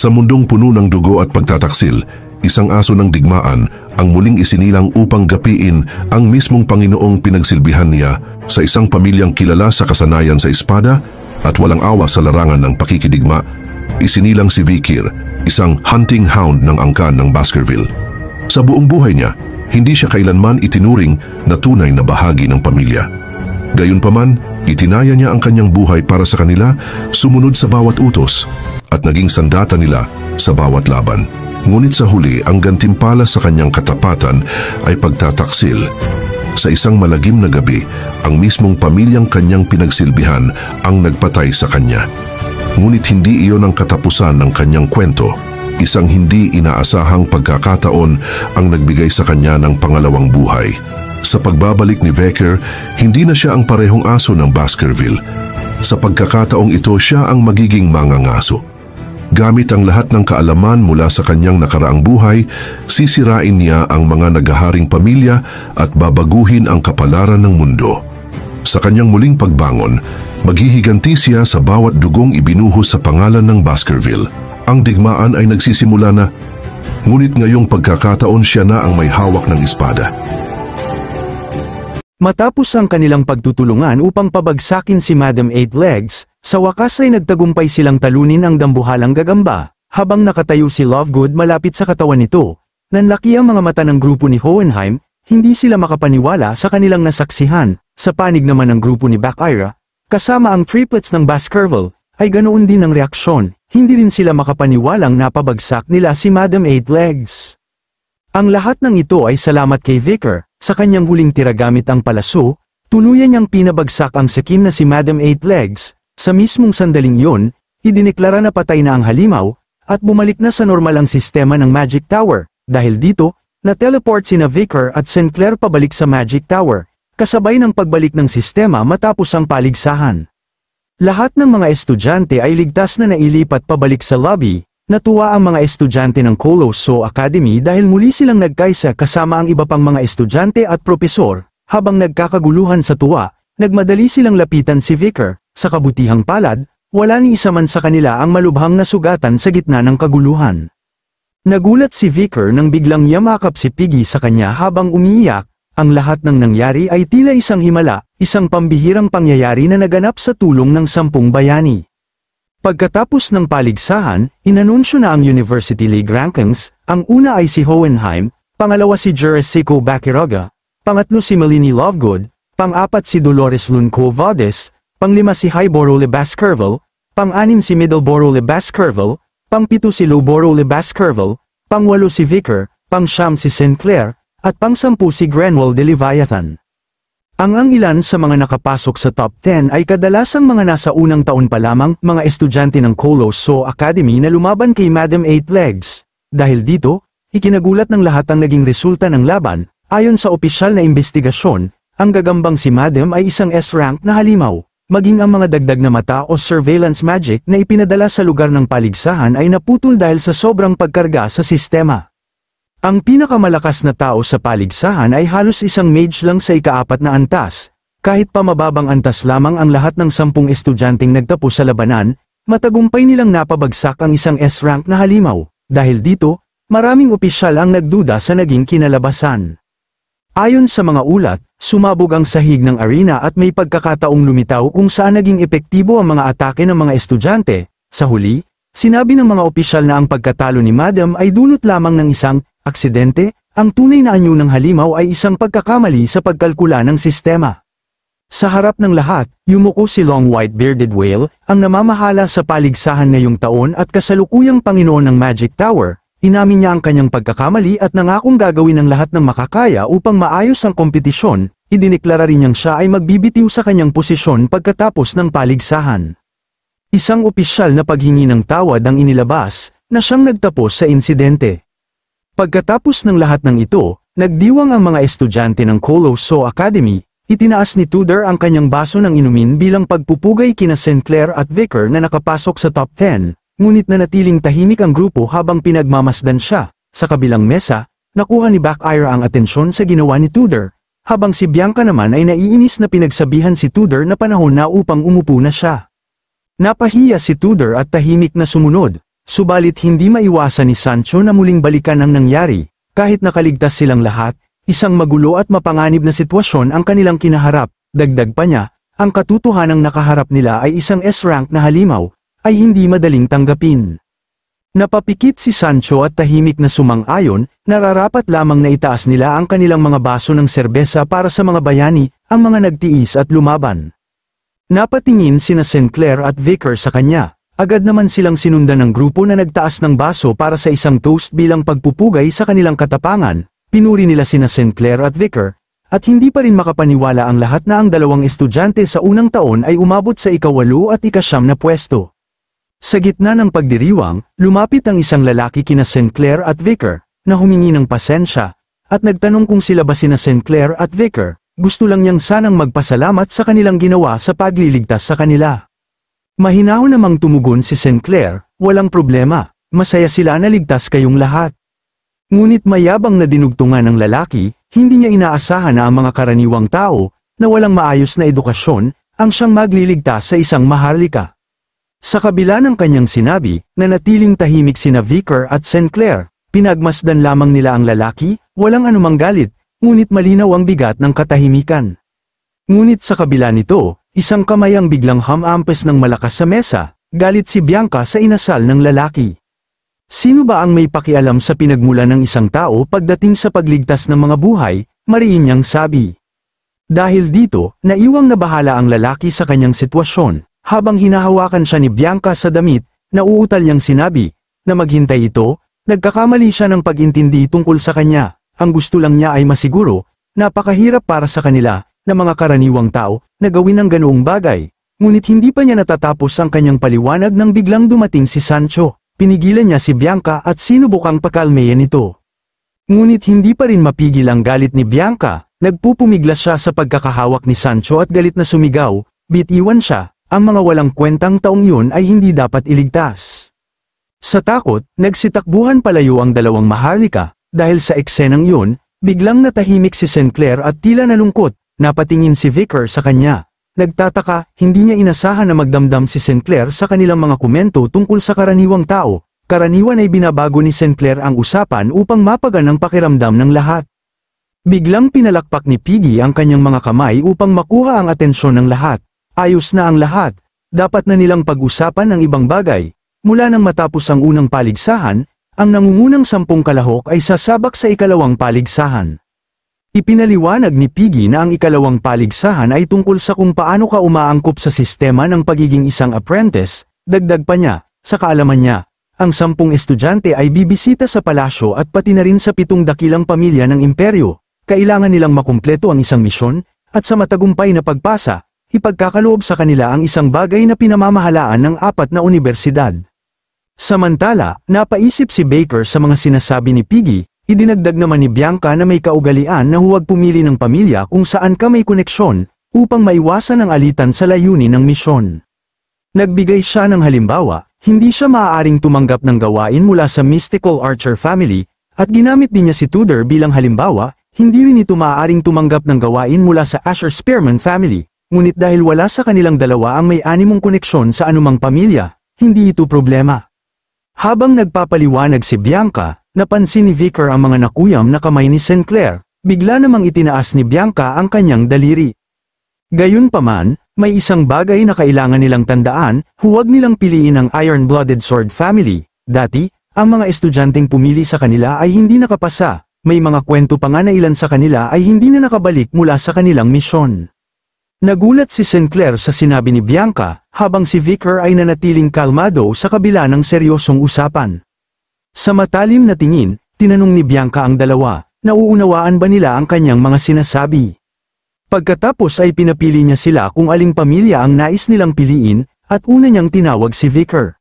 Sa mundong puno ng dugo at pagtataksil, isang aso ng digmaan ang muling isinilang upang gapiin ang mismong Panginoong pinagsilbihan niya sa isang pamilyang kilala sa kasanayan sa espada at walang awa sa larangan ng pakikidigma. Isinilang si Vikir, isang hunting hound ng angkan ng Baskerville. Sa buong buhay niya, hindi siya kailanman itinuring na tunay na bahagi ng pamilya. Gayunpaman, itinaya niya ang kanyang buhay para sa kanila, sumunod sa bawat utos, at naging sandata nila sa bawat laban. Ngunit sa huli, ang gantimpala sa kanyang katapatan ay pagtataksil. Sa isang malagim na gabi, ang mismong pamilyang kanyang pinagsilbihan ang nagpatay sa kanya. Ngunit hindi iyon ang katapusan ng kanyang kwento. Isang hindi inaasahang pagkakataon ang nagbigay sa kanya ng pangalawang buhay. Sa pagbabalik ni Veker, hindi na siya ang parehong aso ng Baskerville. Sa pagkakataong ito, siya ang magiging mangangaso. Gamit ang lahat ng kaalaman mula sa kanyang nakaraang buhay, sisirain niya ang mga naghaharing pamilya at babaguhin ang kapalaran ng mundo. Sa kanyang muling pagbangon, maghihiganti siya sa bawat dugong ibinuhos sa pangalan ng Baskerville. Ang digmaan ay nagsisimula na, ngunit ngayong pagkakataon siya na ang may hawak ng espada. Matapos ang kanilang pagtutulungan upang pabagsakin si Madam Eight Legs, sa wakas ay nagtagumpay silang talunin ang dambuhalang gagamba. Habang nakatayo si Lovegood malapit sa katawan nito, nanlaki ang mga mata ng grupo ni Hohenheim, hindi sila makapaniwala sa kanilang nasaksihan. Sa panig naman ng grupo ni Bakira, kasama ang triplets ng Baskerville, ay ganoon din ang reaksyon. Hindi rin sila makapaniwalang napabagsak nila si Madam Eight Legs. Ang lahat ng ito ay salamat kay Vicar. Sa kanyang huling tira gamit ang palaso, tuluyan niyang pinabagsak ang sakim na si Madam Eight Legs. Sa mismong sandaling yon, idineklara na patay na ang halimaw, at bumalik na sa normal ang sistema ng Magic Tower. Dahil dito, na-teleport sina Vicar at Sinclair pabalik sa Magic Tower, kasabay ng pagbalik ng sistema matapos ang paligsahan. Lahat ng mga estudyante ay ligtas na nailipat pabalik sa lobby. Natuwa ang mga estudyante ng Colosso Academy dahil muli silang nagkaisa kasama ang iba pang mga estudyante at propesor. Habang nagkakaguluhan sa tuwa, nagmadali silang lapitan si Vicar. Sa kabutihang palad, wala ni isa man sa kanila ang malubhang nasugatan sa gitna ng kaguluhan. Nagulat si Vicar nang biglang yamakap si Piggy sa kanya habang umiiyak. Ang lahat ng nangyari ay tila isang himala, isang pambihirang pangyayari na naganap sa tulong ng 10 bayani. Pagkatapos ng paligsahan, inanunsyo na ang University League rankings. Ang una ay si Hohenheim, pangalawa si Jurassico Bakiraga, pangatlo si Melanie Lovegood, pang-apat si Dolores Lunco Valdez, pang-5 si Highborough Le Baskerville, pang-6 si Middleborough Le Baskerville, pang-7 si Lowborough Le Baskerville, pang-8 si Vicar, pang-9 si Sinclair, at pang-10 si Grenwell de Leviathan. Ang ilan sa mga nakapasok sa top 10 ay kadalasang mga nasa unang taon pa lamang, mga estudyante ng Colosso Academy na lumaban kay Madam Eight Legs. Dahil dito, ikinagulat ng lahat ang naging resulta ng laban. Ayon sa opisyal na investigasyon, ang gagambang si Madam ay isang S-rank na halimaw. Maging ang mga dagdag na mata o surveillance magic na ipinadala sa lugar ng paligsahan ay naputol dahil sa sobrang pagkarga sa sistema. Ang pinakamalakas na tao sa paligsahan ay halos isang mage lang sa ika-4 na antas. Kahit pa mababang antas lamang ang lahat ng 10 estudyanteng nagtapos sa labanan, matagumpay nilang napabagsak ang isang S-rank na halimaw. Dahil dito, maraming opisyal ang nagduda sa naging kinalabasan. Ayon sa mga ulat, sumabog ang sahig ng arena at may pagkakataong lumitaw kung saan naging epektibo ang mga atake ng mga estudyante. Sa huli, sinabi ng mga opisyal na ang pagkatalo ni Madam ay dulot lamang ng isang aksidente. Ang tunay na anyo ng halimaw ay isang pagkakamali sa pagkalkula ng sistema. Sa harap ng lahat, yumuko si Long White Bearded Whale, ang namamahala sa paligsahan ngayong taon at kasalukuyang Panginoon ng Magic Tower. Inamin niya ang kanyang pagkakamali at nangakong gagawin ang lahat ng makakaya upang maayos ang kompetisyon. Idineklara rin niyang siya ay magbibitiw sa kanyang posisyon pagkatapos ng paligsahan. Isang opisyal na paghingi ng tawad ang inilabas, na siyang nagtapos sa insidente. Pagkatapos ng lahat ng ito, nagdiwang ang mga estudyante ng Colosso Academy. Itinaas ni Tudor ang kanyang baso ng inumin bilang pagpupugay kina Sinclair at Vicar na nakapasok sa top 10, ngunit nanatiling tahimik ang grupo habang pinagmamasdan siya. Sa kabilang mesa, nakuha ni Bakira ang atensyon sa ginawa ni Tudor, habang si Bianca naman ay naiinis na pinagsabihan si Tudor na panahon na upang umupo na siya. Napahiya si Tudor at tahimik na sumunod. subalit hindi maiwasan ni Sancho na muling balikan ang nangyari. Kahit nakaligtas silang lahat, isang magulo at mapanganib na sitwasyon ang kanilang kinaharap. Dagdag pa niya, ang katotohanang nakaharap nila ay isang S-rank na halimaw, ay hindi madaling tanggapin. Napapikit si Sancho at tahimik na sumang-ayon, nararapat lamang na itaas nila ang kanilang mga baso ng serbesa para sa mga bayani, ang mga nagtiis at lumaban. Napatingin sina Sinclair at Vicar sa kanya, agad naman silang sinundan ng grupo na nagtaas ng baso para sa isang toast bilang pagpupugay sa kanilang katapangan. Pinuri nila sina Sinclair at Vicar, at hindi pa rin makapaniwala ang lahat na ang dalawang estudyante sa unang taon ay umabot sa ika-8 at ika-9 na pwesto. Sa gitna ng pagdiriwang, lumapit ang isang lalaki kina Sinclair at Vicar, na humingi ng pasensya, at nagtanong kung sila ba sina Sinclair at Vicar. Gusto lang niyang sanang magpasalamat sa kanilang ginawa sa pagliligtas sa kanila. Mahinahon namang tumugon si Sinclair, walang problema, masaya sila na ligtas kayong lahat. Ngunit mayabang na dinugtungan ng lalaki, hindi niya inaasahan na ang mga karaniwang tao, na walang maayos na edukasyon, ang siyang magliligtas sa isang maharlika. Sa kabila ng kanyang sinabi, nanatiling tahimik sina Vicar at Sinclair, pinagmasdan lamang nila ang lalaki, walang anumang galit, ngunit malinaw ang bigat ng katahimikan. Ngunit sa kabila nito, isang kamay ang biglang hamampes ng malakas sa mesa, galit si Bianca sa inasal ng lalaki. Sino ba ang may pakialam sa pinagmula ng isang tao pagdating sa pagligtas ng mga buhay, mariin niyang sabi. Dahil dito, naiwang nabahala ang lalaki sa kanyang sitwasyon. Habang hinahawakan siya ni Bianca sa damit, nauutal niyang sinabi, na maghintay ito, nagkakamali siya ng pag-intindi tungkol sa kanya, ang gusto lang niya ay masiguro, napakahirap para sa kanila, na mga karaniwang tao, na gawin ang ganoong bagay, ngunit hindi pa niya natatapos ang kanyang paliwanag nang biglang dumating si Sancho, pinigilan niya si Bianca at sinubukang pakalmeyan ito. Ngunit hindi pa rin mapigil ang galit ni Bianca, nagpupumiglas siya sa pagkakahawak ni Sancho at galit na sumigaw, bitiwan siya. Ang mga walang kwentang taong yun ay hindi dapat iligtas. Sa takot, nagsitakbuhan palayo ang dalawang maharlika, dahil sa eksenang yun, biglang natahimik si Sinclair at tila nalungkot, napatingin si Vicar sa kanya. Nagtataka, hindi niya inasahan na magdamdam si Sinclair sa kanilang mga komento tungkol sa karaniwang tao, karaniwan ay binabago ni Sinclair ang usapan upang mapagan ang pakiramdam ng lahat. Biglang pinalakpak ni Piggy ang kanyang mga kamay upang makuha ang atensyon ng lahat. Ayos na ang lahat, dapat na nilang pag-usapan ang ibang bagay. Mula nang matapos ang unang paligsahan, ang nangungunang 10 kalahok ay sasabak sa ikalawang paligsahan. Ipinaliwanag ni Piggy na ang ikalawang paligsahan ay tungkol sa kung paano ka umaangkop sa sistema ng pagiging isang apprentice. Dagdag pa niya, sa kaalaman niya, ang 10 estudyante ay bibisita sa palasyo at pati na rin sa 7 dakilang pamilya ng imperyo. Kailangan nilang makumpleto ang isang misyon, at sa matagumpay na pagpasa, ipagkakaloob sa kanila ang isang bagay na pinamamahalaan ng 4 na universidad. Samantala, napaisip si Baker sa mga sinasabi ni Piggy, idinagdag naman ni Bianca na may kaugalian na huwag pumili ng pamilya kung saan ka may koneksyon, upang maiwasan ang alitan sa layunin ng misyon. Nagbigay siya ng halimbawa, hindi siya maaaring tumanggap ng gawain mula sa Mystical Archer family, at ginamit din niya si Tudor bilang halimbawa, hindi rin ito maaaring tumanggap ng gawain mula sa Asher Spearman family. Ngunit dahil wala sa kanilang dalawa ang may 6 koneksyon sa anumang pamilya, hindi ito problema. Habang nagpapaliwanag si Bianca, napansin ni Vicar ang mga nakuyam na kamay ni Sinclair, bigla namang itinaas ni Bianca ang kanyang daliri. Gayunpaman, may isang bagay na kailangan nilang tandaan, huwag nilang piliin ang Iron-Blooded Sword family. Dati, ang mga estudyanteng pumili sa kanila ay hindi nakapasa, may mga kwento pa nga na ilan sa kanila ay hindi na nakabalik mula sa kanilang misyon. Nagulat si Sinclair sa sinabi ni Bianca, habang si Vicar ay nanatiling kalmado sa kabila ng seryosong usapan. Sa matalim na tingin, tinanong ni Bianca ang dalawa, nauunawaan ba nila ang kanyang mga sinasabi? Pagkatapos ay pinapili niya sila kung aling pamilya ang nais nilang piliin, at una niyang tinawag si Vicar.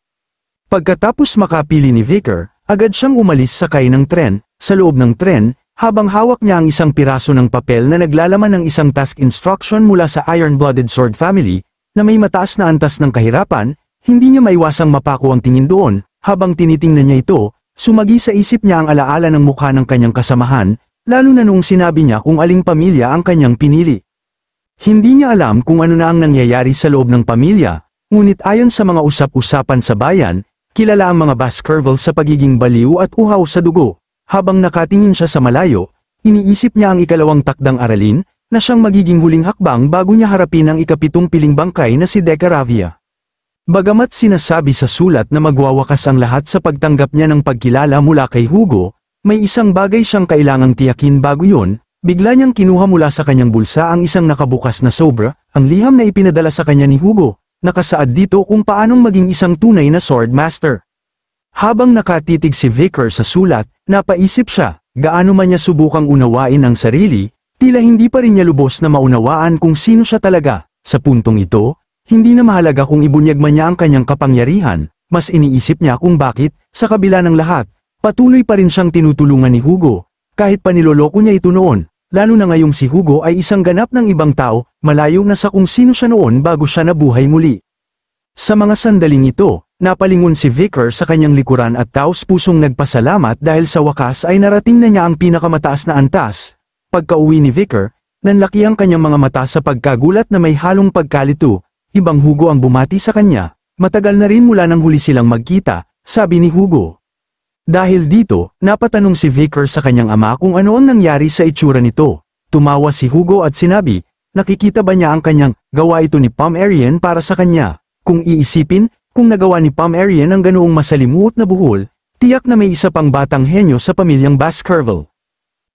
Pagkatapos makapili ni Vicar, agad siyang umalis sakay ng tren. Sa loob ng tren, habang hawak niya ang isang piraso ng papel na naglalaman ng isang task instruction mula sa Iron-Blooded Sword family, na may mataas na antas ng kahirapan, hindi niya maiwasang mapako ang tingin doon. Habang tinitingnan niya ito, sumagi sa isip niya ang alaala ng mukha ng kanyang kasamahan, lalo na noong sinabi niya kung aling pamilya ang kanyang pinili. Hindi niya alam kung ano na ang nangyayari sa loob ng pamilya, ngunit ayon sa mga usap-usapan sa bayan, kilala ang mga Baskerville sa pagiging baliw at uhaw sa dugo. Habang nakatingin siya sa malayo, iniisip niya ang ikalawang takdang aralin, na siyang magiging huling hakbang bago niya harapin ang ikapitong piling bangkay na si Decaravia. Bagamat sinasabi sa sulat na magwawakas ang lahat sa pagtanggap niya ng pagkilala mula kay Hugo, may isang bagay siyang kailangang tiyakin bago yun. Bigla niyang kinuha mula sa kanyang bulsa ang isang nakabukas na sobra, ang liham na ipinadala sa kanya ni Hugo. Nakasaad dito kung paanong maging isang tunay na sword master. Habang nakatitig si Vicar sa sulat, napaisip siya, gaano man niya subukang unawain ang sarili, tila hindi pa rin niya lubos na maunawaan kung sino siya talaga. Sa puntong ito, hindi na mahalaga kung ibunyag man niya ang kanyang kapangyarihan, mas iniisip niya kung bakit, sa kabila ng lahat, patuloy pa rin siyang tinutulungan ni Hugo. Kahit pa niloloko niya ito noon, lalo na ngayong si Hugo ay isang ganap ng ibang tao, malayo na sa kung sino siya noon bago siya nabuhay muli. Sa mga sandaling ito, napalingon si Vicar sa kanyang likuran at taos pusong nagpasalamat dahil sa wakas ay narating na niya ang pinakamataas na antas. Pagka-uwi ni Vicar, nanlaki ang kanyang mga mata sa pagkagulat na may halong pagkalito. Ibang Hugo ang bumati sa kanya, matagal na rin mula nang huli silang magkita, sabi ni Hugo. Dahil dito, napatanong si Vicar sa kanyang ama kung ano ang nangyari sa itsura nito. Tumawa si Hugo at sinabi, nakikita ba niya ang kanyang gawa ito ni Pomeranian para sa kanya? Kung iisipin, kung nagawa ni Pomeranian ang ganoong masalimuot na buhol, tiyak na may isa pang batang henyo sa pamilyang Baskerville.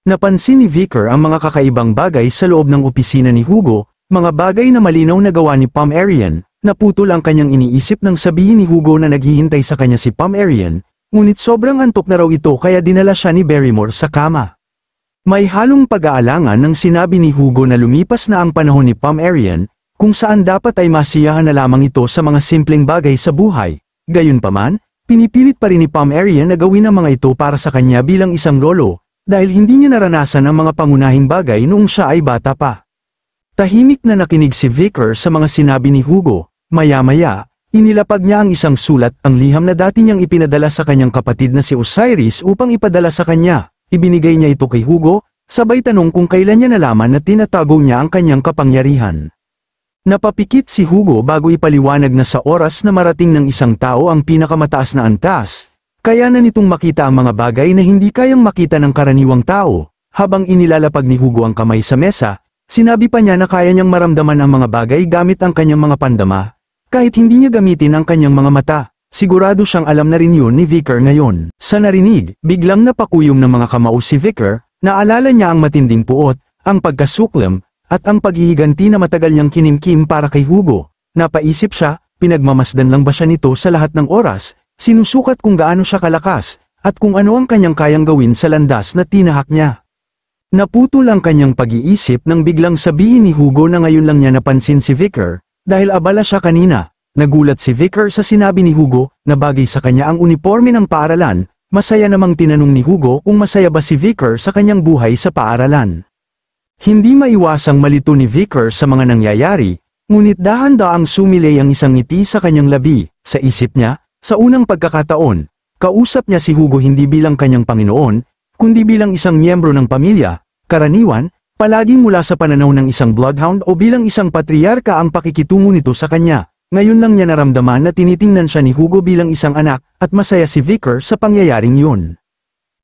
Napansin ni Vicar ang mga kakaibang bagay sa loob ng opisina ni Hugo, mga bagay na malinaw na gawa ni Pomeranian. Naputol ang kanyang iniisip nang sabihin ni Hugo na naghihintay sa kanya si Pomeranian. Ngunit sobrang antok na raw ito kaya dinala siya ni Barrymore sa kama. May halong pag-aalangan nang sinabi ni Hugo na lumipas na ang panahon ni Pomeranian, kung saan dapat ay masiyahan na lamang ito sa mga simpleng bagay sa buhay. Gayunpaman, pinipilit pa rin ni Pomeranian na gawin ang mga ito para sa kanya bilang isang lolo, dahil hindi niya naranasan ang mga pangunahing bagay noong siya ay bata pa. Tahimik na nakinig si Vicar sa mga sinabi ni Hugo, maya-maya, inilapag niya ang isang sulat, ang liham na dati niyang ipinadala sa kanyang kapatid na si Osiris upang ipadala sa kanya. Ibinigay niya ito kay Hugo, sabay tanong kung kailan niya nalaman na tinatago niya ang kanyang kapangyarihan. Napapikit si Hugo bago ipaliwanag na sa oras na marating ng isang tao ang pinakamataas na antas, kaya na nitong makita ang mga bagay na hindi kayang makita ng karaniwang tao. Habang inilalapag ni Hugo ang kamay sa mesa, sinabi pa niya na kaya niyang maramdaman ang mga bagay gamit ang kanyang mga pandama. Kahit hindi niya gamitin ang kanyang mga mata, sigurado siyang alam na rin yun ni Vicar ngayon. Sa narinig, biglang napakuyom ng mga kamao si Vicar, naalala niya ang matinding puot, ang pagkasuklam, at ang paghihiganti na matagal niyang kinimkim para kay Hugo. Napaisip siya, pinagmamasdan lang ba siya nito sa lahat ng oras, sinusukat kung gaano siya kalakas, at kung ano ang kanyang kayang gawin sa landas na tinahak niya. Naputol ang kanyang pag-iisip nang biglang sabihin ni Hugo na ngayon lang niya napansin si Vicar, dahil abala siya kanina. Nagulat si Vicar sa sinabi ni Hugo, na bagay sa kanya ang uniforme ng paaralan. Masaya namang tinanong ni Hugo kung masaya ba si Vicar sa kanyang buhay sa paaralan. Hindi maiwasang malito ni Vicar sa mga nangyayari, ngunit dahan-daang sumilay ang isang ngiti sa kanyang labi. Sa isip niya, sa unang pagkakataon, kausap niya si Hugo hindi bilang kanyang Panginoon, kundi bilang isang miyembro ng pamilya. Karaniwan, palaging mula sa pananaw ng isang bloodhound o bilang isang patriarka ang pakikitungo nito sa kanya. Ngayon lang niya naramdaman na tinitingnan siya ni Hugo bilang isang anak, at masaya si Vicar sa pangyayaring yun.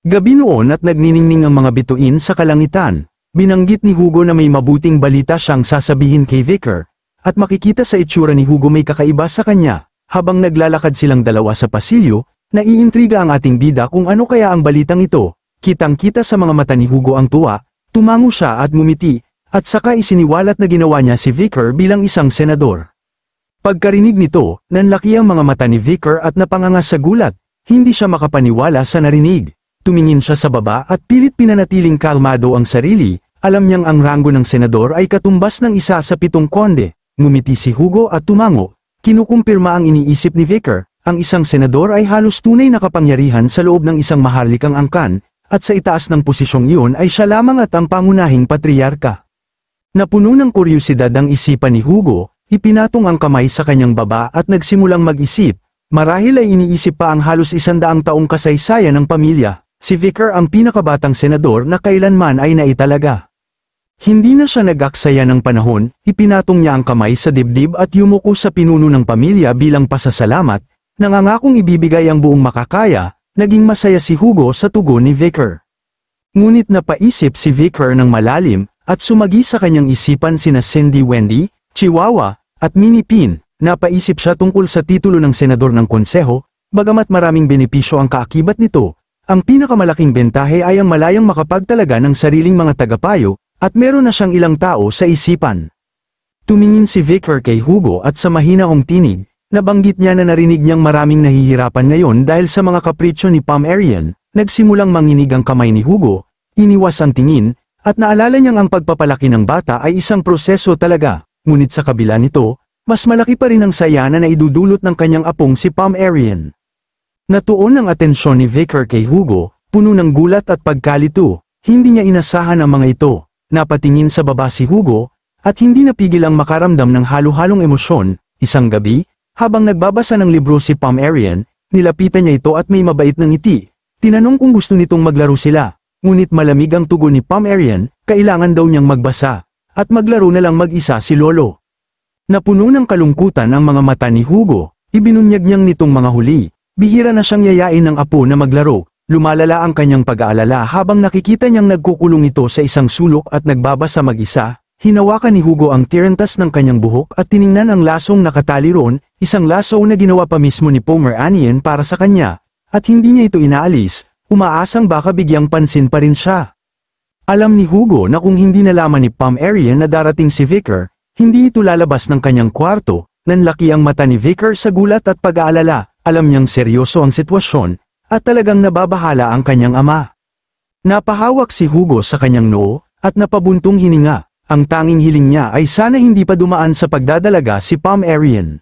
Gabi noon at nagniningning ang mga bituin sa kalangitan. Binanggit ni Hugo na may mabuting balita siyang sasabihin kay Vicar, at makikita sa itsura ni Hugo may kakaiba sa kanya. Habang naglalakad silang dalawa sa pasilyo, naiintriga ang ating bida kung ano kaya ang balitang ito. Kitang-kita sa mga mata ni Hugo ang tuwa. Tumango siya at ngumiti, at saka isiniwalat na ginawa niya si Vicar bilang isang senador. Pagkarinig nito, nanlaki ang mga mata ni Vicar at napanganga sa gulat, hindi siya makapaniwala sa narinig. Tumingin siya sa baba at pilit pinanatiling kalmado ang sarili, alam niyang ang ranggo ng senador ay katumbas ng isa sa 7 konde. Ngumiti si Hugo at tumango, kinukumpirma ang iniisip ni Vicar, ang isang senador ay halos tunay na kapangyarihan sa loob ng isang maharlikang angkan, at sa itaas ng posisyong iyon ay siya lamang at ang pangunahing patriarka. Napuno ng kuryosidad ang isipan ni Hugo, ipinatong ang kamay sa kanyang baba at nagsimulang mag-isip, marahil ay iniisip pa ang halos 100 taong kasaysayan ng pamilya, si Vicar ang pinakabatang senador na kailanman ay naitalaga. Hindi na siya nag-aksaya ng panahon, ipinatong niya ang kamay sa dibdib at yumuko sa pinuno ng pamilya bilang pasasalamat, Nangangakong ibibigay ang buong makakaya, naging masaya si Hugo sa tugon ni Vicar. Ngunit napaisip si Vicar ng malalim, at sumagi sa kanyang isipan sina Cindy Wendy, Chihuahua, at Minnie Pin. Napaisip siya tungkol sa titulo ng senador ng konseho, bagamat maraming benepisyo ang kaakibat nito. Ang pinakamalaking bentahe ay ang malayang makapagtalaga ng sariling mga tagapayo, at meron na siyang ilang tao sa isipan. Tumingin si Vicar kay Hugo at sa mahinaong tinig, nabanggit niya na narinig niyang maraming nahihirapan ngayon dahil sa mga kapritsyo ni Pomeranian. Nagsimulang manginig ang kamay ni Hugo, iniwas ang tingin, at naalala niyang ang pagpapalaki ng bata ay isang proseso talaga, ngunit sa kabila nito, mas malaki pa rin ang saya na naidudulot ng kanyang apong si Pomeranian. Natuon ang atensyon ni Vicar kay Hugo, puno ng gulat at pagkalito, hindi niya inasahan ang mga ito, napatingin sa baba si Hugo, at hindi napigil ang makaramdam ng halo-halong emosyon. Isang gabi, habang nagbabasa ng libro si Pomeranian, nilapitan niya ito at may mabait na ngiti. Tinanong kung gusto nitong maglaro sila, ngunit malamig ang tugon ni Pomeranian, kailangan daw niyang magbasa, at maglaro na lang mag-isa si Lolo. Napuno ng kalungkutan ang mga mata ni Hugo, ibinunyag niyang nitong mga huli, bihira na siyang yayain ng apo na maglaro, lumalala ang kanyang pag-aalala habang nakikita niyang nagkukulong ito sa isang sulok at nagbabasa mag-isa. Hinawakan ni Hugo ang tirentas ng kanyang buhok at tiningnan ang lasong nakatali roon, isang laso na ginawa pa mismo ni Pomeranian para sa kanya. At hindi niya ito inaalis, umaasang baka bigyang pansin pa rin siya. Alam ni Hugo na kung hindi nalaman ni Pomeranian na darating si Vicar, hindi ito lalabas ng kanyang kwarto. Nanlaki ang mata ni Vicar sa gulat at pag-aalala, alam niyang seryoso ang sitwasyon, at talagang nababahala ang kanyang ama. Napahawak si Hugo sa kanyang noo, at napabuntong hininga, ang tanging hiling niya ay sana hindi pa dumaan sa pagdadalaga si Pomeranian.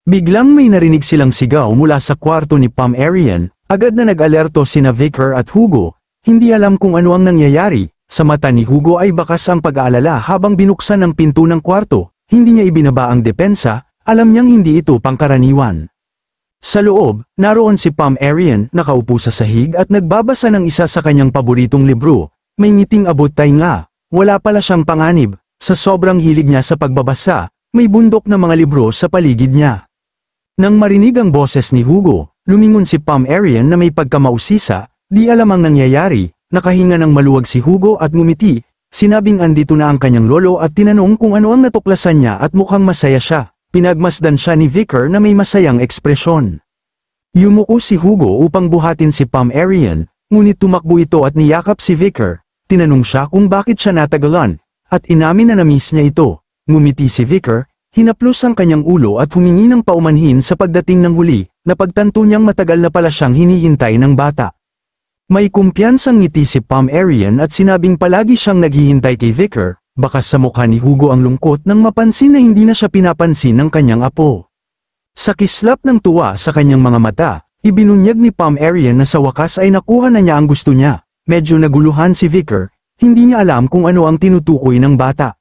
Biglang may narinig silang sigaw mula sa kwarto ni Pomeranian, agad na nag-alerto sina Vicar at Hugo, hindi alam kung ano ang nangyayari, sa mata ni Hugo ay bakas ang pag-aalala habang binuksan ang pinto ng kwarto, hindi niya ibinaba ang depensa, alam niyang hindi ito pangkaraniwan. Sa loob, naroon si Pomeranian, nakaupo sa sahig at nagbabasa ng isa sa kanyang paboritong libro, may ngiting abot tainga, wala pala siyang panganib, sa sobrang hilig niya sa pagbabasa, may bundok na mga libro sa paligid niya. Nang marinig ang boses ni Hugo, lumingon si Pomeranian na may pagkamausisa, di alam ang nangyayari, nakahinga ng maluwag si Hugo at ngumiti, sinabing andito na ang kanyang lolo at tinanong kung ano ang natuklasan niya at mukhang masaya siya, pinagmasdan siya ni Vicar na may masayang ekspresyon. Yumuko si Hugo upang buhatin si Pomeranian, ngunit tumakbo ito at niyakap si Vicar, tinanong siya kung bakit siya natagalan, at inamin na namiss niya ito, ngumiti si Vicar, hinaplos ang kanyang ulo at humingi ng paumanhin sa pagdating ng huli, napagtanto niyang matagal na pala siyang hinihintay ng bata. May kumpiyansang ngiti si Pomeranian at sinabing palagi siyang naghihintay kay Vicar, bakas sa mukha ni Hugo ang lungkot nang mapansin na hindi na siya pinapansin ng kanyang apo. Sa kislap ng tuwa sa kanyang mga mata, ibinunyag ni Pomeranian na sa wakas ay nakuha na niya ang gusto niya, medyo naguluhan si Vicar, hindi niya alam kung ano ang tinutukoy ng bata.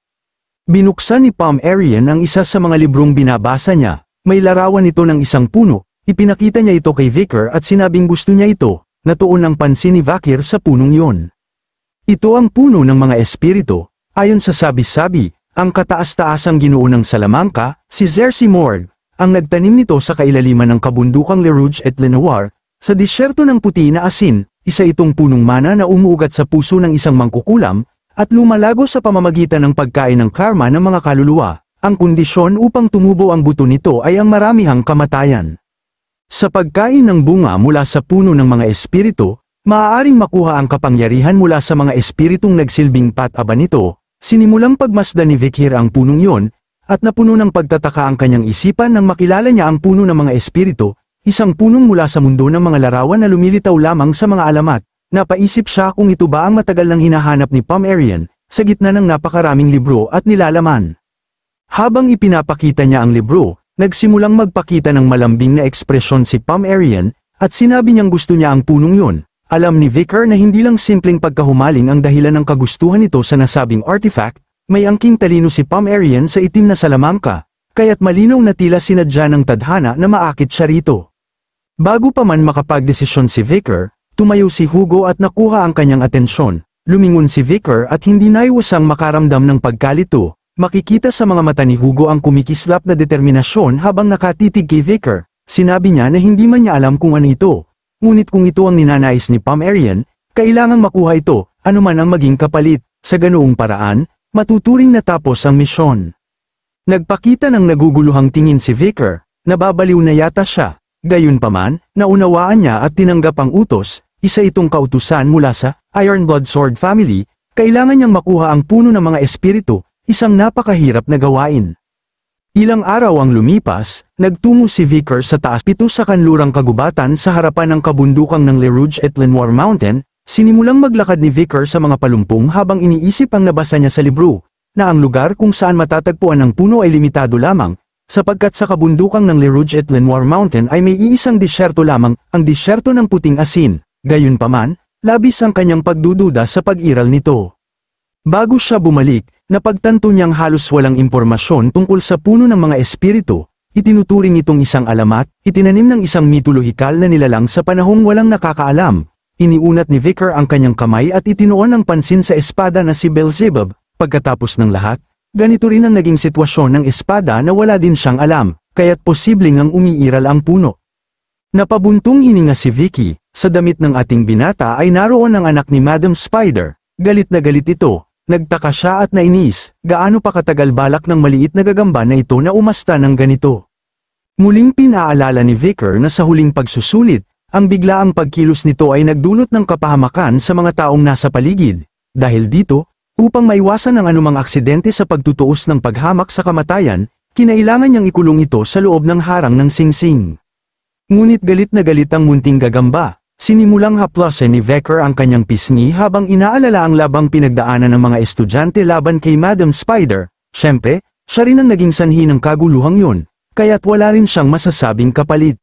Binuksan ni Pomeranian ang isa sa mga librong binabasa niya, may larawan ito ng isang puno, ipinakita niya ito kay Vicar at sinabing gusto niya ito, natuon ang pansin ni Vicar sa punong iyon. Ito ang puno ng mga espiritu, ayon sa sabi-sabi, ang kataas-taasang ginoo ng Salamanca, si Zercy Morgue, ang nagtanim nito sa kailaliman ng kabundukang Le Rouge et Le Noir, sa disyerto ng puti na asin, isa itong punong mana na umuugat sa puso ng isang mangkukulam, at lumalago sa pamamagitan ng pagkain ng karma ng mga kaluluwa. Ang kondisyon upang tumubo ang buto nito ay ang maramihang kamatayan. Sa pagkain ng bunga mula sa puno ng mga espiritu, maaaring makuha ang kapangyarihan mula sa mga espiritong nagsilbing pataba nito. Sinimulang pagmasdan ni Vicar ang punong iyon, at napuno ng pagtataka ang kanyang isipan nang makilala niya ang puno ng mga espiritu, isang punong mula sa mundo ng mga larawan na lumilitaw lamang sa mga alamat. Napaisip siya kung ito ba ang matagal nang hinahanap ni Pomeranian, sa gitna ng napakaraming libro at nilalaman. Habang ipinapakita niya ang libro, nagsimulang magpakita ng malambing na ekspresyon si Pomeranian, at sinabi niyang gusto niya ang punong yun. Alam ni Vicar na hindi lang simpleng pagkahumaling ang dahilan ng kagustuhan nito sa nasabing artifact, may angking talino si Pomeranian sa itim na Salamanca, kaya't malinaw na tila sinadya ng tadhana na maakit siya rito. Bago pa man makapagdesisyon si Vicar, tumayo si Hugo at nakuha ang kanyang atensyon. Lumingon si Vicar at hindi naiwasang makaramdam ng pagkalito. Makikita sa mga mata ni Hugo ang kumikislap na determinasyon habang nakatitig kay Vicar. Sinabi niya na hindi man niya alam kung ano ito. Ngunit kung ito ang ninanais ni Pomeranian, kailangang makuha ito, anuman ang maging kapalit. Sa ganoong paraan, matuturing natapos ang misyon. Nagpakita ng naguguluhang tingin si Vicar, nababaliw na yata siya. Gayunpaman, naunawaan niya at tinanggap ang utos, isa itong kautusan mula sa Ironblood Sword Family, kailangan niyang makuha ang puno ng mga espiritu, isang napakahirap na gawain. Ilang araw ang lumipas, nagtungo si Vicar sa taas pito sa kanlurang kagubatan sa harapan ng kabundukang ng Le Rouge et Lenoir Mountain, sinimulang maglakad ni Vicar sa mga palumpong habang iniisip ang nabasa niya sa libro, na ang lugar kung saan matatagpuan ang puno ay limitado lamang, sapagkat sa kabundukang ng Le Rouge et Lenoir Mountain ay may iisang disyerto lamang, ang disyerto ng puting asin. Gayunpaman, labis ang kanyang pagdududa sa pag-iral nito. Bago siya bumalik, napagtanto niyang halos walang impormasyon tungkol sa puno ng mga espiritu, itinuturing itong isang alamat, itinanim ng isang mitolohikal na nilalang sa panahong walang nakakaalam. Iniunat ni Vicar ang kanyang kamay at itinuon ang pansin sa espada na si Beelzebub. Pagkatapos ng lahat, ganito rin ang naging sitwasyon ng espada na wala din siyang alam, kaya't posibleng ang umiiral ang puno. Napabuntong hininga si Vicky, sa damit ng ating binata ay naroon ang anak ni Madam Spider, galit na galit ito. Nagtaka siya at nainis, gaano pa katagal balak ng maliit na gagamba na ito na umasta ng ganito. Muling pinaalala ni Vicar na sa huling pagsusulit, ang biglaang pagkilos nito ay nagdulot ng kapahamakan sa mga taong nasa paligid. Dahil dito, upang maiwasan ang anumang aksidente sa pagtutuos ng paghamak sa kamatayan, kinailangan niyang ikulong ito sa loob ng harang ng singsing. Ngunit galit na galit ang munting gagamba. Sinimulang haplasin ni Vicar ang kanyang pisngi habang inaalala ang labang pinagdaanan ng mga estudyante laban kay Madam Spider. Siyempre, siya rin ang naging sanhi ng kaguluhang yun, kaya't wala rin siyang masasabing kapalit.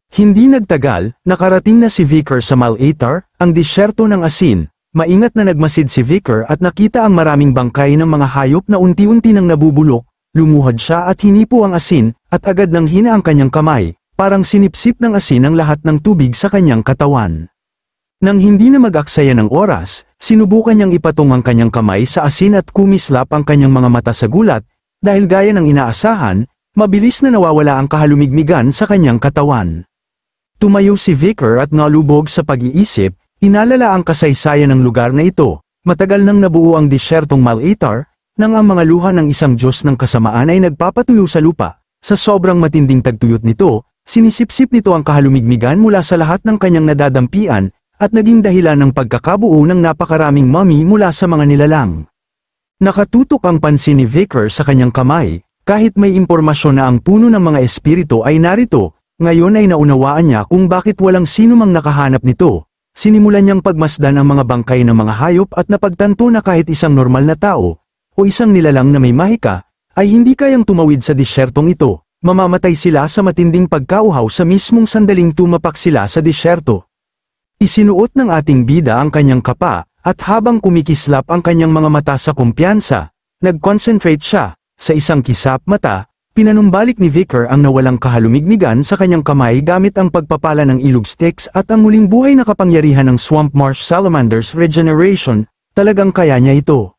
Hindi nagtagal, nakarating na si Vicar sa Malatar, ang disyerto ng asin. Maingat na nagmasid si Vicar at nakita ang maraming bangkay ng mga hayop na unti-unti nang nabubulok. Lumuhad siya at hinipo ang asin, at agad nang hina ang kanyang kamay. Parang sinipsip ng asin ang lahat ng tubig sa kanyang katawan. Nang hindi na mag-aksaya ng oras, sinubukan niyang ipatong ang kanyang kamay sa asin at kumislap ang kanyang mga mata sa gulat, dahil gaya ng inaasahan, mabilis na nawawala ang kahalumigmigan sa kanyang katawan. Tumayo si Vicar at nalubog sa pag-iisip, inalala ang kasaysayan ng lugar na ito. Matagal nang nabuo ang disyertong Malatar, nang ang mga luha ng isang Diyos ng kasamaan ay nagpapatuyo sa lupa. Sa sobrang matinding tagtuyot nito, sinisipsip nito ang kahalumigmigan mula sa lahat ng kanyang nadadampian, at naging dahilan ng pagkakabuo ng napakaraming mummy mula sa mga nilalang. Nakatutok ang pansin ni Vicar sa kanyang kamay, kahit may impormasyon na ang puno ng mga espiritu ay narito, ngayon ay naunawaan niya kung bakit walang sino mang nakahanap nito. Sinimulan niyang pagmasdan ang mga bangkay ng mga hayop at napagtanto na kahit isang normal na tao, o isang nilalang na may mahika, ay hindi kayang tumawid sa disyertong ito. Mamamatay sila sa matinding pagkauhaw sa mismong sandaling tumapak sila sa disyerto. Isinuot ng ating bida ang kanyang kapa, at habang kumikislap ang kanyang mga mata sa kumpiyansa, nag-concentrate siya. Sa isang kisap mata, pinanumbalik ni Vicar ang nawalang kahalumigmigan sa kanyang kamay gamit ang pagpapala ng ilog sticks at ang muling buhay na kapangyarihan ng Swamp Marsh Salamander's Regeneration. Talagang kaya niya ito.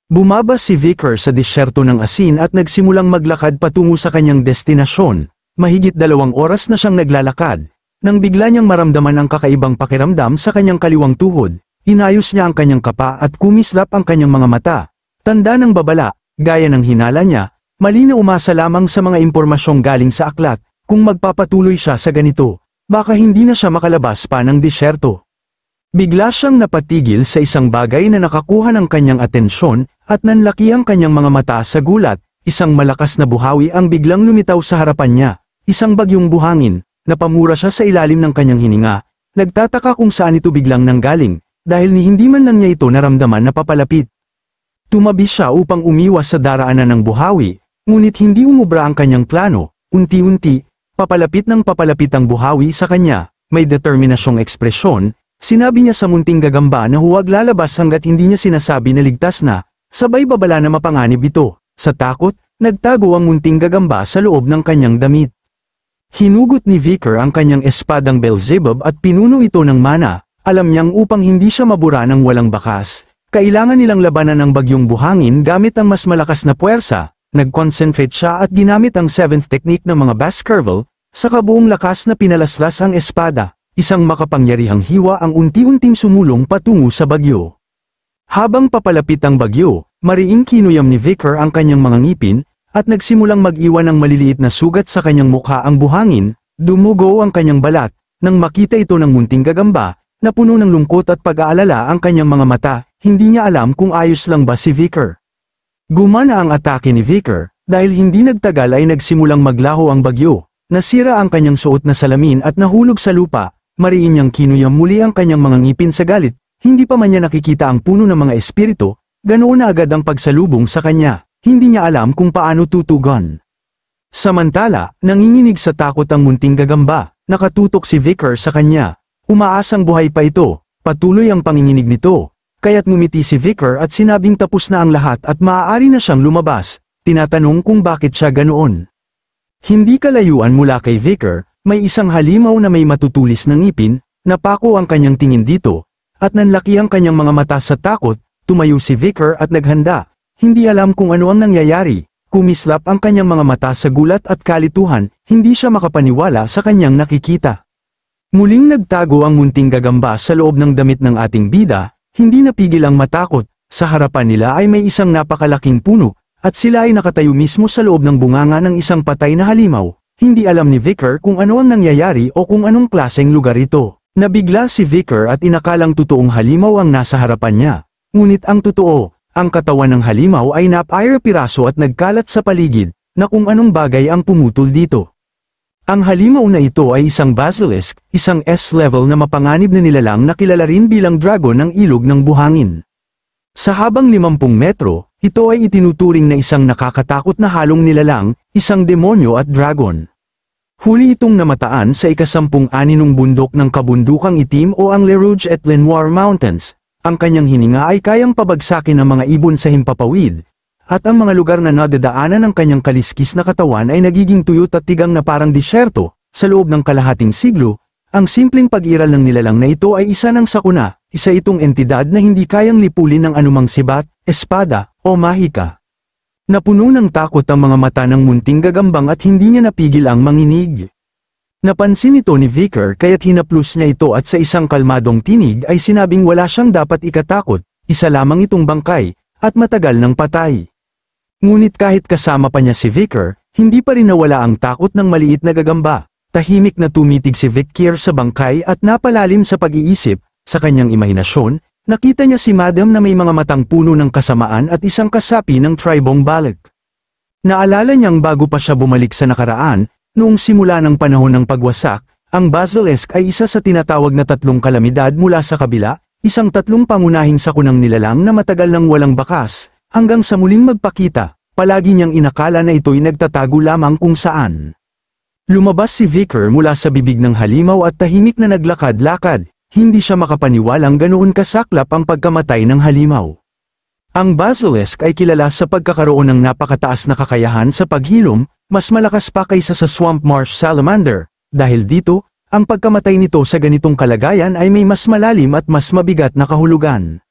Bumaba si Vicar sa disyerto ng asin at nagsimulang maglakad patungo sa kanyang destinasyon. Mahigit 2 oras na siyang naglalakad. Nang bigla niyang maramdaman ang kakaibang pakiramdam sa kanyang kaliwang tuhod, inayos niya ang kanyang kapa at kumislap ang kanyang mga mata. Tanda ng babala, gaya ng hinala niya, mali na umasa lamang sa mga impormasyong galing sa aklat. Kung magpapatuloy siya sa ganito, baka hindi na siya makalabas pa ng disyerto. Bigla siyang napatigil sa isang bagay na nakakuha ng kanyang atensyon, at nanlaki ang kanyang mga mata sa gulat. Isang malakas na buhawi ang biglang lumitaw sa harapan niya, isang bagyong buhangin. Napamura siya sa ilalim ng kanyang hininga, nagtataka kung saan ito biglang nanggaling, dahil ni hindi man lang niya ito naramdaman na papalapit. Tumabi siya upang umiwas sa daraanan ng buhawi, ngunit hindi umubra ang kanyang plano. Unti-unti, papalapit ng papalapit ang buhawi sa kanya, may determinasyong ekspresyon. Sinabi niya sa munting gagamba na huwag lalabas hanggat hindi niya sinasabi na ligtas na, sabay babala na mapanganib ito. Sa takot, nagtago ang munting gagamba sa loob ng kanyang damit. Hinugot ni Vicar ang kanyang espadang Beelzebub at pinuno ito ng mana. Alam niyang upang hindi siya mabura ng walang bakas, kailangan nilang labanan ang bagyong buhangin gamit ang mas malakas na puwersa. Nag-concentrate siya at ginamit ang 7th technique ng mga Baskerville. Sa kabuong lakas na pinalaslas ang espada, isang makapangyarihang hiwa ang unti-unting sumulong patungo sa bagyo. Habang papalapit ang bagyo, mariing kinuyam ni Vicar ang kanyang mga ngipin, at nagsimulang mag-iwan ng maliliit na sugat sa kanyang mukha ang buhangin, dumugo ang kanyang balat, nang makita ito ng munting gagamba, na puno ng lungkot at pag-aalala ang kanyang mga mata, hindi niya alam kung ayos lang ba si Vicar. Gumana ang atake ni Vicar, dahil hindi nagtagal ay nagsimulang maglaho ang bagyo, nasira ang kanyang suot na salamin at nahulog sa lupa, mariin niyang kinuyam muli ang kanyang mga ngipin sa galit, hindi pa man niya nakikita ang puno ng mga espiritu, ganoon na agad ang pagsalubong sa kanya, hindi niya alam kung paano tutugon. Samantala, nanginginig sa takot ang munting gagamba, nakatutok si Vicar sa kanya, umaasang buhay pa ito, patuloy ang panginginig nito. Kaya't ngumiti si Vicar at sinabing tapos na ang lahat at maaari na siyang lumabas, tinatanong kung bakit siya ganoon. Hindi kalayuan mula kay Vicar, may isang halimaw na may matutulis na ngipin, napako ang kanyang tingin dito, at nanlaki ang kanyang mga mata sa takot, tumayo si Vicar at naghanda, hindi alam kung ano ang nangyayari, kumislap ang kanyang mga mata sa gulat at kalituhan, hindi siya makapaniwala sa kanyang nakikita. Muling nagtago ang munting gagamba sa loob ng damit ng ating bida, hindi napigil ang matakot, sa harapan nila ay may isang napakalaking puno, at sila ay nakatayo mismo sa loob ng bunganga ng isang patay na halimaw. Hindi alam ni Vicar kung ano ang nangyayari o kung anong klaseng lugar ito. Nabigla si Vicar at inakalang totoong halimaw ang nasa harapan niya. Ngunit ang totoo, ang katawan ng halimaw ay napayra-piraso at nagkalat sa paligid, na kung anong bagay ang pumutol dito. Ang halimaw na ito ay isang basilisk, isang S-level na mapanganib na nilalang na kilala rin bilang dragon ng ilog ng buhangin. Sa habang 50 metro, ito ay itinuturing na isang nakakatakot na halong nilalang, isang demonyo at dragon. Huli itong namataan sa ika-10-aninong bundok ng kabundukang itim o ang Le Rouge et Lenoir Mountains. Ang kanyang hininga ay kayang pabagsakin ng mga ibon sa himpapawid. At ang mga lugar na nadadaanan ng kanyang kaliskis na katawan ay nagiging tuyot at tigang na parang disyerto. Sa loob ng kalahating siglo, ang simpleng pag-iral ng nilalang na ito ay isa ng sakuna, isa itong entidad na hindi kayang lipulin ng anumang sibat, espada, o mahika. Napuno ng takot ang mga mata ng munting gagambang at hindi niya napigil ang manginig. Napansin ito ni Vicar kaya't hinaplos niya ito at sa isang kalmadong tinig ay sinabing wala siyang dapat ikatakot, isa lamang itong bangkay, at matagal ng patay. Ngunit kahit kasama pa niya si Vicar, hindi pa rin nawala ang takot ng maliit na gagamba. Tahimik na tumitig si Vicar sa bangkay at napalalim sa pag-iisip, sa kanyang imahinasyon, nakita niya si Madam na may mga matang puno ng kasamaan at isang kasapi ng tribong balik. Naalala niyang bago pa siya bumalik sa nakaraan, noong simula ng panahon ng pagwasak, ang basilisk ay isa sa tinatawag na 3 kalamidad mula sa kabila, isang 3 pangunahing sakunang nilalang na matagal nang walang bakas, hanggang sa muling magpakita, palagi niyang inakala na ito'y nagtatago lamang kung saan. Lumabas si Vicar mula sa bibig ng halimaw at tahimik na naglakad-lakad, hindi siya makapaniwalang ganoon kasaklap ang pagkamatay ng halimaw. Ang basilisk ay kilala sa pagkakaroon ng napakataas na kakayahan sa paghilom, mas malakas pa kaysa sa swamp marsh salamander, dahil dito, ang pagkamatay nito sa ganitong kalagayan ay may mas malalim at mas mabigat na kahulugan.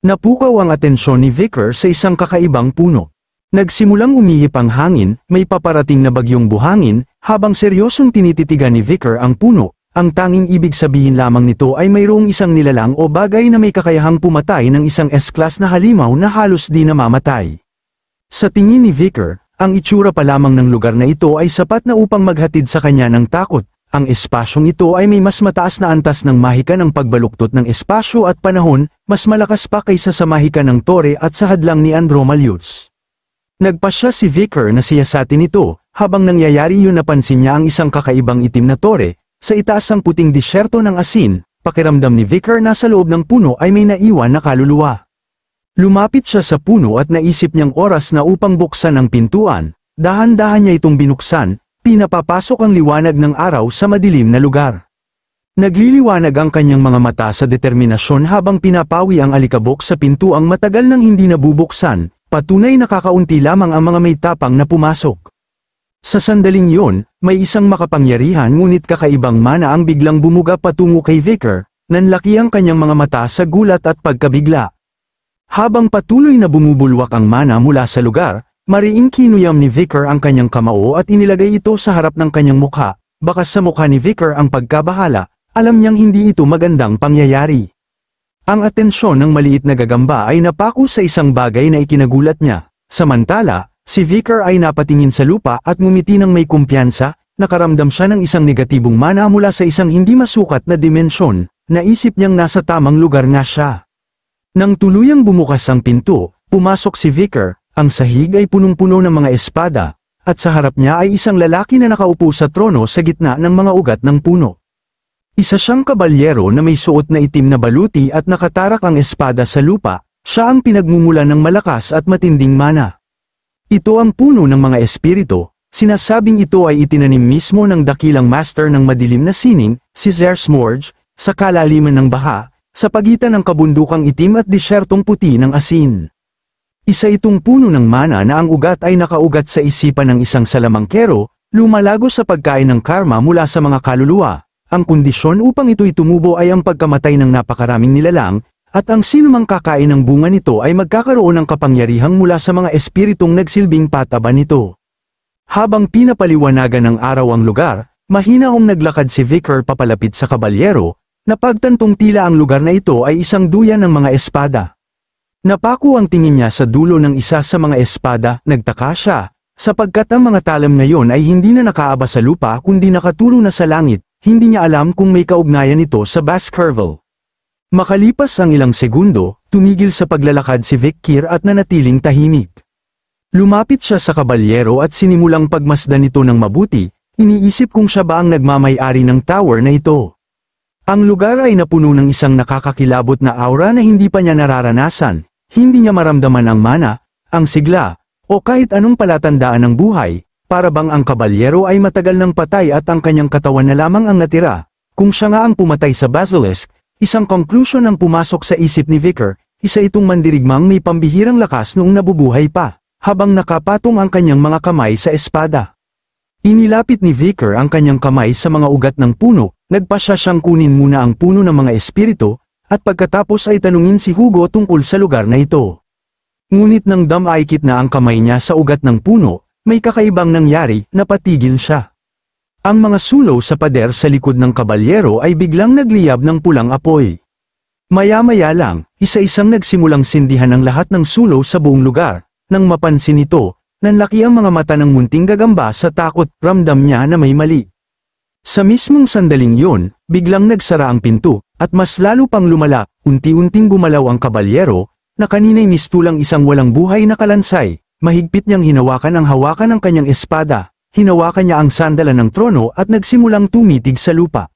Napukaw ang atensyon ni Vicar sa isang kakaibang puno. Nagsimulang umihip ang hangin, may paparating na bagyong buhangin, habang seryosong tinititigan ni Vicar ang puno, ang tanging ibig sabihin lamang nito ay mayroong isang nilalang o bagay na may kakayahang pumatay ng isang S-class na halimaw na halos di namamatay. Sa tingin ni Vicar, ang itsura pa lamang ng lugar na ito ay sapat na upang maghatid sa kanya ng takot. Ang espasyong ito ay may mas mataas na antas ng mahika ng pagbaluktot ng espasyo at panahon, mas malakas pa kaysa sa mahika ng tore at sa hadlang ni Andromalius. Nagpasya si Vicar na siyasatin ito, habang nangyayari yun napansin niya ang isang kakaibang itim na tore, sa itaas ang puting disyerto ng asin, pakiramdam ni Vicar na sa loob ng puno ay may naiwan na kaluluwa. Lumapit siya sa puno at naisip niyang oras na upang buksan ang pintuan, dahan-dahan niya itong binuksan, pinapapasok ang liwanag ng araw sa madilim na lugar. Nagliliwanag ang kanyang mga mata sa determinasyon habang pinapawi ang alikabok sa pintuang matagal nang hindi nabubuksan, patunay na kakaunti lamang ang mga may tapang na pumasok. Sa sandaling yon, may isang makapangyarihan ngunit kakaibang mana ang biglang bumuga patungo kay Vicar, nanlaki ang kanyang mga mata sa gulat at pagkabigla. Habang patuloy na bumubulwak ang mana mula sa lugar, mariing kinuyam ni Vicar ang kanyang kamao at inilagay ito sa harap ng kanyang mukha, Bakas sa mukha ni Vicar ang pagkabahala, alam niyang hindi ito magandang pangyayari. Ang atensyon ng maliit na gagamba ay napako sa isang bagay na ikinagulat niya. Samantala, si Vicar ay napatingin sa lupa at ngumiti ng may kumpiyansa, nakaramdam siya ng isang negatibong mana mula sa isang hindi masukat na dimensyon, naisip niyang nasa tamang lugar nga siya. Nang tuluyang bumukas ang pinto, pumasok si Vicar, ang sahig ay punong-puno ng mga espada, at sa harap niya ay isang lalaki na nakaupo sa trono sa gitna ng mga ugat ng puno. Isa siyang kabalyero na may suot na itim na baluti at nakatarak ang espada sa lupa, siya ang pinagmumulan ng malakas at matinding mana. Ito ang puno ng mga espiritu, sinasabing ito ay itinanim mismo ng dakilang master ng madilim na sining, si Zers Morge, sa kalaliman ng baha, sa pagitan ng kabundukang itim at disyertong puti ng asin. Isa itong puno ng mana na ang ugat ay nakaugat sa isipan ng isang salamangkero, lumalago sa pagkain ng karma mula sa mga kaluluwa. Ang kondisyon upang ito'y tumubo ay ang pagkamatay ng napakaraming nilalang, at ang sinumang kakain ng bunga nito ay magkakaroon ng kapangyarihang mula sa mga espiritong nagsilbing pataba nito. Habang pinapaliwanagan ng araw ang lugar, mahinaong naglakad si Vicar papalapit sa kabalyero, napagtantong tila ang lugar na ito ay isang duyan ng mga espada. Napako ang tingin niya sa dulo ng isa sa mga espada, nagtaka siya, sapagkat ang mga talam ngayon ay hindi na nakaaba sa lupa kundi nakatulong na sa langit. Hindi niya alam kung may kaugnayan ito sa Baskerville. Makalipas ang ilang segundo, tumigil sa paglalakad si Vicar at nanatiling tahimik. Lumapit siya sa kabalyero at sinimulang pagmasdan ito ng mabuti, iniisip kung siya ba ang nagmamay-ari ng tower na ito. Ang lugar ay napuno ng isang nakakakilabot na aura na hindi pa niya nararanasan, hindi niya maramdaman ang mana, ang sigla, o kahit anong palatandaan ng buhay. Para bang ang kabalyero ay matagal nang patay at ang kanyang katawan na lamang ang natira. Kung siya nga ang pumatay sa basilisk, isang conclusion ang pumasok sa isip ni Vicar, isa itong mandirigmang may pambihirang lakas noong nabubuhay pa, habang nakapatong ang kanyang mga kamay sa espada. Inilapit ni Vicar ang kanyang kamay sa mga ugat ng puno, nagpasya siyang kunin muna ang puno ng mga espiritu, at pagkatapos ay tanungin si Hugo tungkol sa lugar na ito. Ngunit nang damaykit na ang kamay niya sa ugat ng puno, may kakaibang nangyari, napatigil siya. Ang mga sulong sa pader sa likod ng kabalyero ay biglang nagliyab ng pulang apoy. Maya-maya lang, isa-isang nagsimulang sindihan ang lahat ng sulong sa buong lugar. Nang mapansin ito, nanlaki ang mga mata ng munting gagamba sa takot, ramdam niya na may mali. Sa mismong sandaling yun, biglang nagsara ang pinto, at mas lalo pang lumala, unti-unting gumalaw ang kabalyero, na kanina'y mistulang isang walang buhay na kalansay. Mahigpit niyang hinawakan ang hawakan ng kanyang espada, hinawakan niya ang sandalan ng trono at nagsimulang tumitig sa lupa.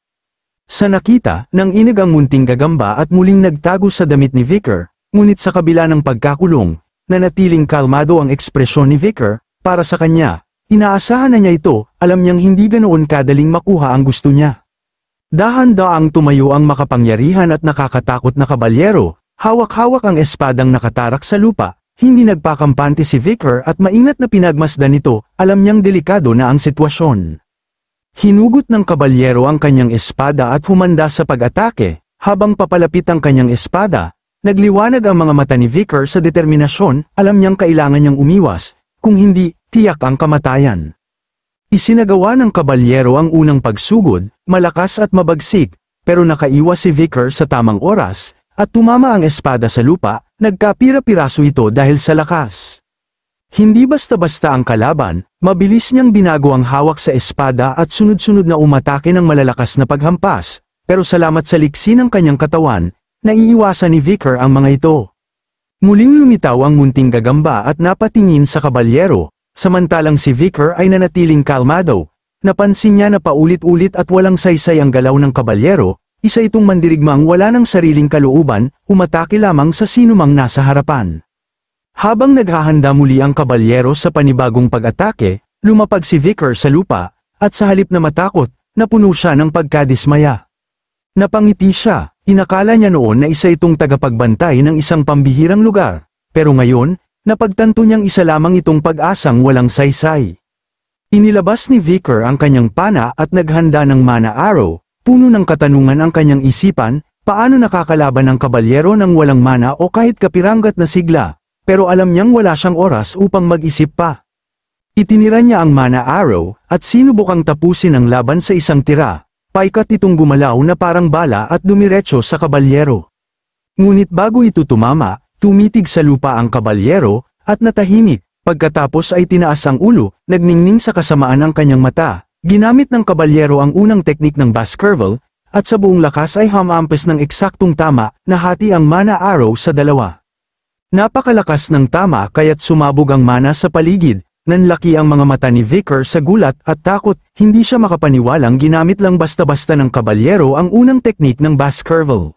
Sa nakita, nang inig ang munting gagamba at muling nagtago sa damit ni Vicar, ngunit sa kabila ng pagkakulong, nanatiling kalmado ang ekspresyon ni Vicar, para sa kanya, inaasahan na niya ito, alam niyang hindi ganoon kadaling makuha ang gusto niya. Dahan-daang tumayo ang makapangyarihan at nakakatakot na kabalyero, hawak-hawak ang espadang nakatarak sa lupa. Hindi nagpakampante si Vicar at maingat na pinagmasdan nito, alam niyang delikado na ang sitwasyon. Hinugot ng kabalyero ang kanyang espada at humanda sa pag-atake, habang papalapit ang kanyang espada, nagliwanag ang mga mata ni Vicar sa determinasyon, alam niyang kailangan niyang umiwas, kung hindi, tiyak ang kamatayan. Isinagawa ng kabalyero ang unang pagsugod, malakas at mabagsik, pero nakaiwas si Vicar sa tamang oras, at tumama ang espada sa lupa, nagkapira-piraso ito dahil sa lakas. Hindi basta-basta ang kalaban, mabilis niyang binago ang hawak sa espada at sunod-sunod na umatake ng malalakas na paghampas, pero salamat sa liksi ng kanyang katawan, naiiwasan ni Vicar ang mga ito. Muling lumitaw ang munting gagamba at napatingin sa kabalyero, samantalang si Vicar ay nanatiling kalmado. Napansin niya na paulit-ulit at walang saysay ang galaw ng kabalyero. Isa itong mandirigmang wala ng sariling kalooban, umatake lamang sa sinumang nasa harapan. Habang naghahanda muli ang kabalyero sa panibagong pag-atake, lumapag si Vicar sa lupa, at sa halip na matakot, napuno siya ng pagkadismaya. Napangiti siya, inakala niya noon na isa itong tagapagbantay ng isang pambihirang lugar, pero ngayon, napagtanto niyang isa lamang itong pag-asang walang saysay. Inilabas ni Vicar ang kanyang pana at naghanda ng mana arrow. Puno ng katanungan ang kanyang isipan, paano nakakalaban ang kabalyero ng walang mana o kahit kapiranggat na sigla, pero alam niyang wala siyang oras upang mag-isip pa. Itinira niya ang mana arrow, at sinubukang tapusin ang laban sa isang tira. Paikat itong gumalaw na parang bala at dumiretso sa kabalyero. Ngunit bago ito tumama, tumitig sa lupa ang kabalyero, at natahimik. Pagkatapos ay tinaas ang ulo, nagningning sa kasamaan ang kanyang mata. Ginamit ng kabalyero ang unang teknik ng Baskerville, at sa buong lakas ay hamampes ng eksaktong tama, nahati ang mana arrow sa dalawa. Napakalakas ng tama kaya't sumabog ang mana sa paligid. Nanlaki ang mga mata ni Vicar sa gulat at takot, hindi siya makapaniwalang ginamit lang basta-basta ng kabalyero ang unang teknik ng Baskerville.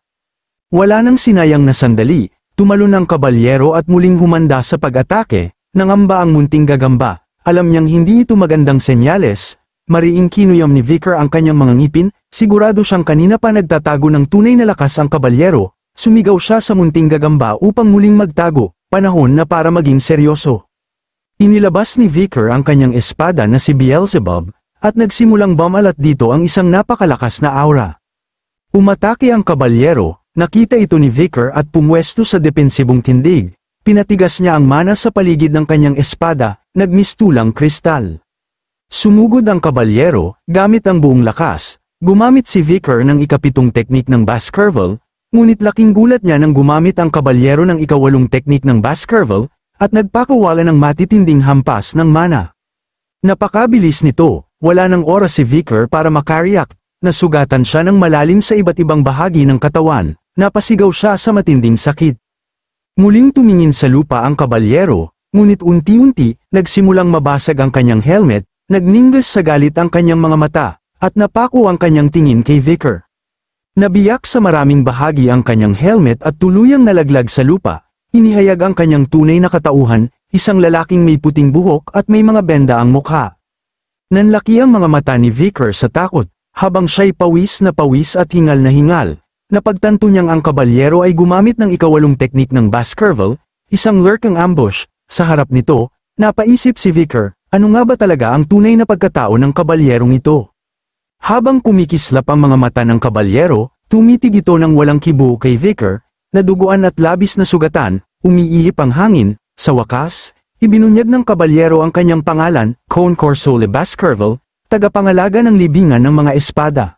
Wala nang sinayang na sandali, tumalon ang kabalyero at muling humanda sa pag-atake, nangamba ang munting gagamba. Alam niyang hindi ito magandang senyales, mariing kinuyam ni Vicar ang kanyang mga ngipin, sigurado siyang kanina pa nagtatago ng tunay na lakas ang kabalyero, sumigaw siya sa munting gagamba upang muling magtago, panahon na para maging seryoso. Inilabas ni Vicar ang kanyang espada na si Beelzebub, at nagsimulang bumalat dito ang isang napakalakas na aura. Umatake ang kabalyero, nakita ito ni Vicar at pumwesto sa depensibong tindig, pinatigas niya ang mana sa paligid ng kanyang espada, nagmistulang kristal. Sumugod ang kabalyero, gamit ang buong lakas, gumamit si Vicar ng ikapitong teknik ng Baskerville, ngunit laking gulat niya nang gumamit ang kabalyero ng ikawalong teknik ng Baskerville, at nagpakawala ng matitinding hampas ng mana. Napakabilis nito, wala ng oras si Vicar para makariak, nasugatan siya ng malalim sa iba't ibang bahagi ng katawan, napasigaw siya sa matinding sakit. Muling tumingin sa lupa ang kabalyero, ngunit unti-unti, nagsimulang mabasag ang kanyang helmet, nagninggas sa galit ang kanyang mga mata, at napako ang kanyang tingin kay Vicar. Nabiyak sa maraming bahagi ang kanyang helmet at tuluyang nalaglag sa lupa. Inihayag ang kanyang tunay na katauhan, isang lalaking may puting buhok at may mga benda ang mukha. Nanlaki ang mga mata ni Vicar sa takot, habang siya'y pawis na pawis at hingal na hingal. Napagtanto niyang ang kabalyero ay gumamit ng ikawalong teknik ng Baskerville, isang lurking ambush. Sa harap nito, napaisip si Vicar, ano nga ba talaga ang tunay na pagkatao ng kabalyerong ito? Habang kumikislap ang mga mata ng kabalyero, tumitig ito ng walang kibo kay Vicar, naduguan at labis na sugatan, umiihip ang hangin. Sa wakas, ibinunyag ng kabalyero ang kanyang pangalan, Count Corsole Baskerville, tagapangalaga ng libingan ng mga espada.